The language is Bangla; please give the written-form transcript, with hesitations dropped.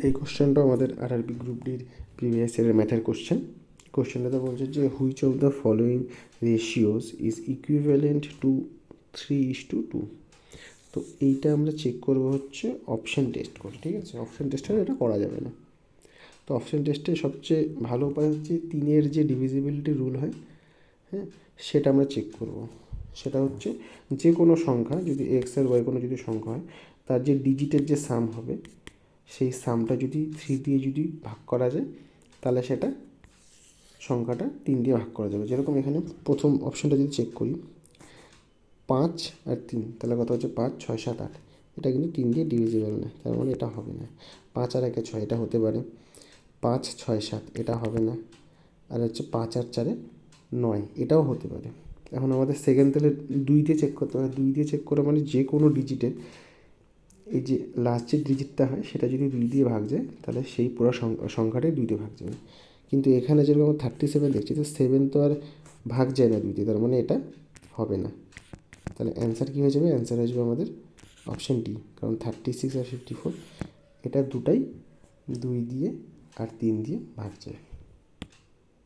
এই কোশ্চেনটাও আমাদের আরআরবি গ্রুপ ডির প্রিভিয়াস ইয়ারের ম্যাথের কোশ্চেনটাতে বলছে যে which of the following ratios is equivalent to 3:2। তো এইটা আমরা চেক করবো হচ্ছে অপশান টেস্ট করে, ঠিক আছে। অপশান টেস্টে এটা করা যাবে না। তো অপশান টেস্টে সবচেয়ে ভালো উপায় হচ্ছে 3-এর যে ডিভিজিবিলিটি রুল হয়, হ্যাঁ, সেটা আমরা চেক করব। সেটা হচ্ছে যে কোনো সংখ্যা যদি এক্স আর ওয়াই কোনো যদি সংখ্যা হয়, তার যে ডিজিটের যে সাম হবে সেই সামটা যদি 3 দিয়ে যদি ভাগ করা যায়, তাহলে সেটা সংখ্যাটা 3 দিয়ে ভাগ করা যাবে। যেরকম এখানে প্রথম অপশানটা যদি চেক করি 5 আর 3, তাহলে কত হচ্ছে 5, 6, 7, 8। এটা কিন্তু 3 দিয়ে ডিভিজিবল না, তার মানে এটা হবে না। 5 আর 1 6, এটা হতে পারে। 5, 6, 7 এটা হবে না। আর হচ্ছে 5 আর 4 9, এটাও হতে পারে। এখন আমাদের সেকেন্ড তাহলে 2 দিয়ে চেক করতে হবে। 2 দিয়ে চেক করা মানে যে কোনো ডিজিটের এই যে লাস্ট যে ডিজিটটা হয় সেটা যদি 2 দিয়ে ভাগ যায়, তাহলে সেই পুরো সংখ্যাটাই 2 দিয়ে ভাগ যাবে। কিন্তু এখানে যেরকম 37 দেখছি, তো 7 তো আর ভাগ যায় না 2 দিয়ে, তার মানে এটা হবে না। তাহলে অ্যান্সার কী হয়ে যাবে? অ্যান্সার হয়ে যাবে আমাদের অপশান ডি। কারণ 36 আর 54 এটা দুটাই 2 দিয়ে আর 3 দিয়ে ভাগ যায়।